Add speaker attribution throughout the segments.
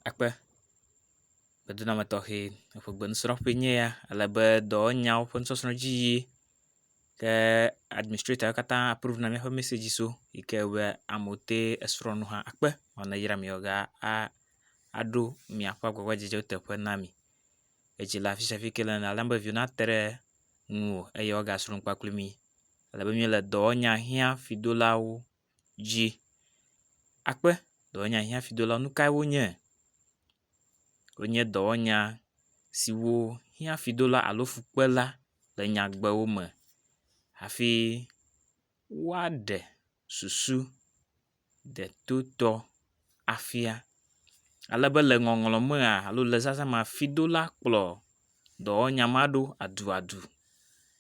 Speaker 1: Akpe bedona metɔxɛ eƒe gbenusrɔ̃ƒe nye ya alebe dɔwɔnyawo ƒe nusɔsrɔ̃ dzi yie ke administrator katã approve na míaƒe message so yike be amewo te esrɔ̃ nu hã akpe maneyra miaga aɖo miaƒe agbagbadzedzewo teƒe na mi. Etsi le afi sia afi ke le alebe viwo nate ɖe ŋuwò eye woagasrɔ̃ nu kpakple mi alebe mi le dɔwɔnya hiã fidolawo dzi. Akpe dɔwɔnya hiã fidolawo nu kae wonye? Wonye dɔwɔnya siwo hiã fidola alo fukpela le nyagbewo me hafi woaɖe susu detotɔ afia alebe le ŋɔŋlɔ mea alo le zãzã mea fidola kplɔ dɔwɔnya ma ɖo aduadu.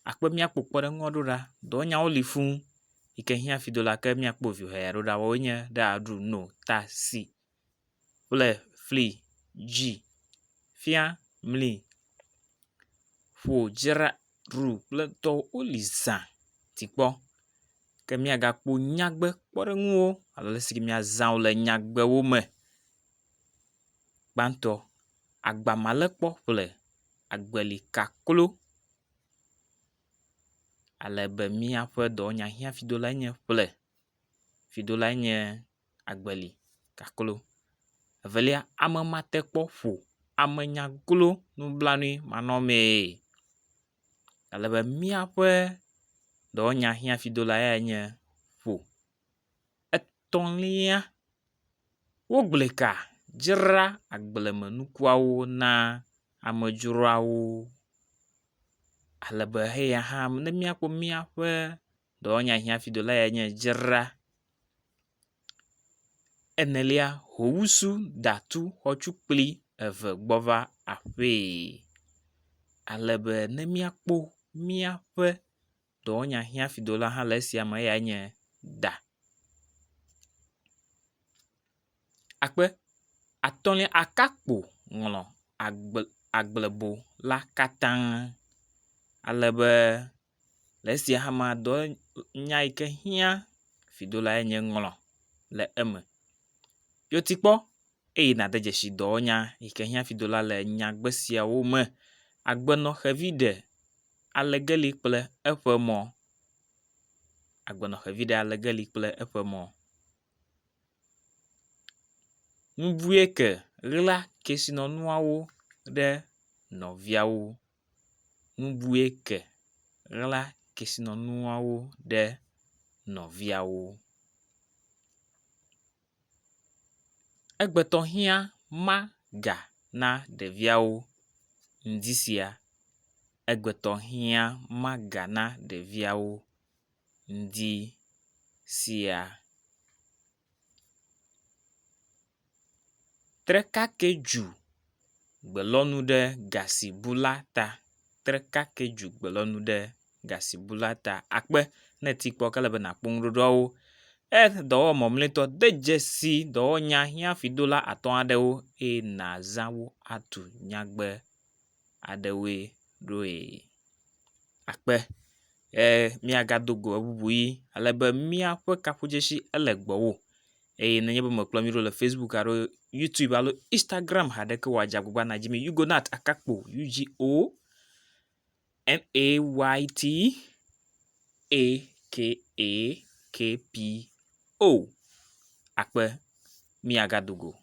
Speaker 1: Akpe míakpɔ kpeɖeŋua ɖo ɖa dɔwɔnyawo li fũu yike hiã fidola ke míakpɔ viheya ɖo ɖa woawoe nye ɖaɖu no ta si kple fli dzi fia mli ƒo dzra ru kple tɔwo woli zã tikpɔ ke míagakpɔ nyagbe kpeɖeŋuwo alo lesi míazã wo le nyagbewo me. Gbãtɔ agbamalekpɔ ƒle agbeli kaklo alebe míaƒe dɔwɔnya hiã fidolae nye ƒle fidolae nye agbeli kaklo. Evelia amematekpɔ ƒo amenyaglo nublanui manɔmee alebe míaƒe dɔwɔnya hiã fidola yae nye ƒo. Etɔ̃lia wogblẽ ka dzra agblemenukuawo na amedzroawo alebe heya hã ne míakpɔ míaƒe dɔwɔnya hiã fidola yae nye dzra. Enelia howusu datu xɔtukpli eve gbɔva aƒee alebe ne míakpɔ míaƒe dɔwɔnya hiã fidola hã le esia me eyae nye da. Akpe atɔ̃lia akakpo ŋlɔ agblebo la katã alebe le esia hã mea dɔwɔnya yike hiã fidola nye ŋlɔ le eme. Yotikpɔ eyina de dzesi dɔwɔnya yike hiã fidola le nyagbe siawo me. Agbenɔ xevi ɖe alegeli kple eƒe mɔ. Agbenɔ xevi ɖe alegeli kple eƒe mɔ. Nubue ke ɣla kesinɔnuawo ɖe nɔviawo. Nubue ke ɣla kesinɔnuawo ɖe nɔviawo. Egbetɔ hiã maga na ɖeviawo ŋdi sia. Egbetɔ hiã maga na ɖeviawo ŋdi sia. Trekake dzu gbelɔnu ɖe gasibula ta. Trekake dzu gbelɔnu ɖe gasibula ta. Akpe ne eti kpɔ ke lebe nakpɔ ŋuɖoɖoawo. Dɔwɔ mɔmlɛtɔ de dzesi dɔwɔnya hiã fidola atɔ̃ aɖewo eye nazã wo atu nyagbe aɖewoe ɖoe. Akpe míagado go ebubuyi alebe míaƒe kaƒodzesi ele gbɔwò eye nenye be mekplɔ mi ɖo le Facebook alo YouTube alo Instagram haɖeke wòadze agbagba na dzi mi Yugonat Akakpo UGONAYT AKAKPO. Akpe míagado go.